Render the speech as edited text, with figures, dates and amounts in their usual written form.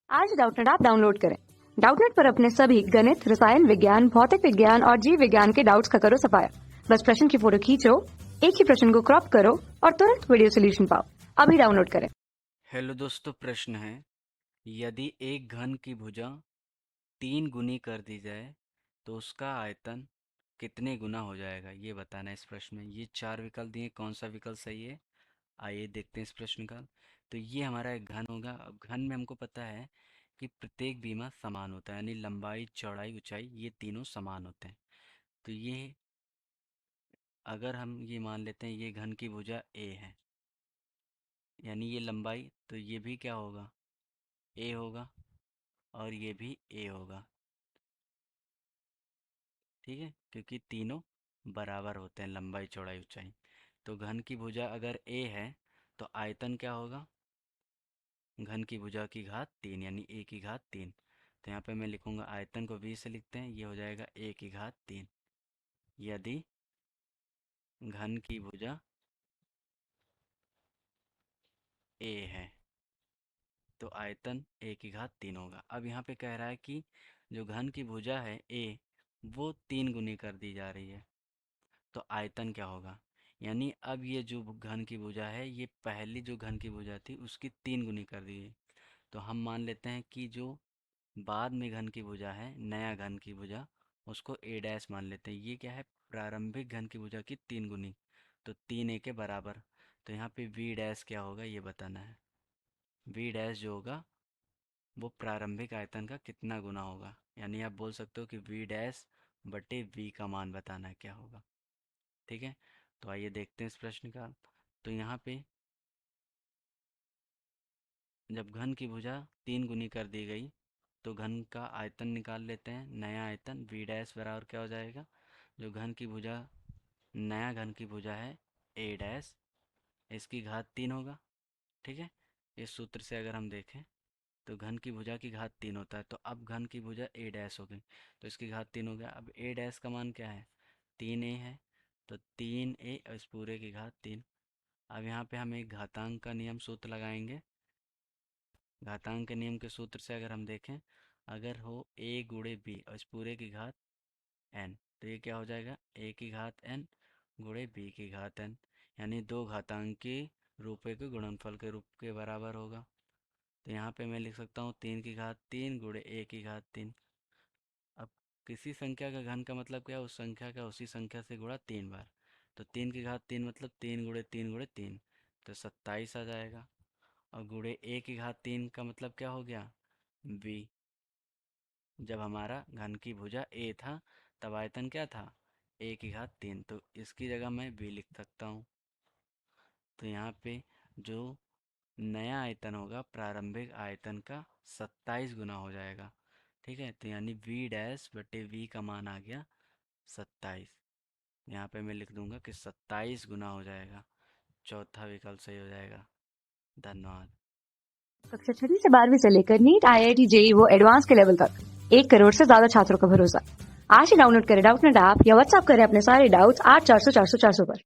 आज Doubtnut app download करें। Doubtnut पर अपने सभी गणित, रसायन विज्ञान, भौतिक विज्ञान और जीव विज्ञान के डाउट्स का करो सफाया। बस प्रश्न की फोटो खींचो, एक ही प्रश्न को क्रॉप करो और तुरंत वीडियो सोल्यूशन पाओ। अभी डाउनलोड करें। हेलो दोस्तों, प्रश्न है यदि एक घन की भुजा 3 गुनी कर दी जाए तो उसका आयतन कितने गुना हो जाएगा, ये बताना है इस प्रश्न में। ये 4 विकल्प दिए, कौन सा विकल्प सही है आइए देखते हैं इस प्रश्न का। तो ये हमारा एक घन होगा। अब घन में हमको पता है कि प्रत्येक बीमा समान होता है, यानी लंबाई, चौड़ाई, ऊंचाई ये तीनों समान होते हैं। तो ये अगर हम ये मान लेते हैं ये घन की भुजा ए है, यानी ये लंबाई, तो ये भी क्या होगा, ए होगा, और ये भी ए होगा। ठीक है, क्योंकि तीनों बराबर होते हैं, लंबाई, चौड़ाई, ऊंचाई। तो घन की भुजा अगर ए है तो आयतन क्या होगा, घन की भुजा की घात 3 यानी ए की घात 3। तो यहाँ पे मैं लिखूंगा, आयतन को v से लिखते हैं, ये हो जाएगा ए की घात 3। यदि घन की भुजा ए है तो आयतन ए की घात 3 होगा। अब यहाँ पे कह रहा है कि जो घन की भुजा है ए, वो 3 गुनी कर दी जा रही है, तो आयतन क्या होगा। यानी अब ये जो घन की भुजा है, ये पहली जो घन की भुजा थी उसकी 3 गुनी कर दी है। तो हम मान लेते हैं कि जो बाद में घन की भुजा है, नया घन की भुजा, उसको ए डैश मान लेते हैं। ये क्या है, प्रारंभिक घन की भुजा की 3 गुनी, तो 3 ए के बराबर। तो यहाँ पे वी डैश क्या होगा ये बताना है। वी डैश जो होगा वो प्रारंभिक आयतन का कितना गुना होगा, यानी आप बोल सकते हो कि वी डैश बटे वी का मान बताना है क्या होगा। ठीक है, तो आइए देखते हैं इस प्रश्न का। तो यहाँ पे जब घन की भुजा 3 गुनी कर दी गई तो घन का आयतन निकाल लेते हैं। नया आयतन v डैश बराबर क्या हो जाएगा, जो घन की भुजा, नया घन की भुजा है a डैश, इसकी घात 3 होगा। ठीक है, इस सूत्र से अगर हम देखें तो घन की भुजा की घात 3 होता है। तो अब घन की भुजा a डैश हो गई तो इसकी घात 3 हो गया। अब a डैश का मान क्या है, 3a है, तो 3a और इस पूरे की घात 3। अब यहाँ पे हम एक घातांक का नियम सूत्र लगाएंगे। घातांक के नियम के सूत्र से अगर हम देखें, अगर हो a गुणे b और इस पूरे की घात n, तो ये क्या हो जाएगा, a की घात n गुणे b की घात n, यानी दो घातांक के रूपों के गुणनफल के रूप के बराबर होगा। तो यहाँ पे मैं लिख सकता हूँ 3 की घात 3 गुणे a की घात 3। अब किसी संख्या का घन का मतलब क्या है, उस संख्या का उसी संख्या से गुणा 3 बार। तो 3 की घात 3 मतलब 3 गुणे 3 गुणे 3, तो 27 आ जाएगा। और गुणे a की घात 3 का मतलब क्या हो गया, v। जब हमारा घन की भुजा a था तब आयतन क्या था, a की घात 3, तो इसकी जगह मैं v लिख सकता हूँ। तो यहाँ पे जो नया आयतन होगा प्रारंभिक आयतन का 27 गुना हो जाएगा। ठीक है, तो यानी v डैश बटे v का मान आ गया 27। यहाँ पे मैं लिख दूंगा कि 27 गुना हो जाएगा। चौथा विकल्प सही हो जाएगा। धन्यवाद। कक्षा 6 से 12वीं से लेकर नीट, IIT, JEE वो एडवांस के लेवल तक 1 करोड़ से ज्यादा छात्रों का भरोसा। आज ही डाउनलोड करें डाउटनेट ऐप या व्हाट्सएप करें अपने सारे डाउट्स 8400 400 400 पर।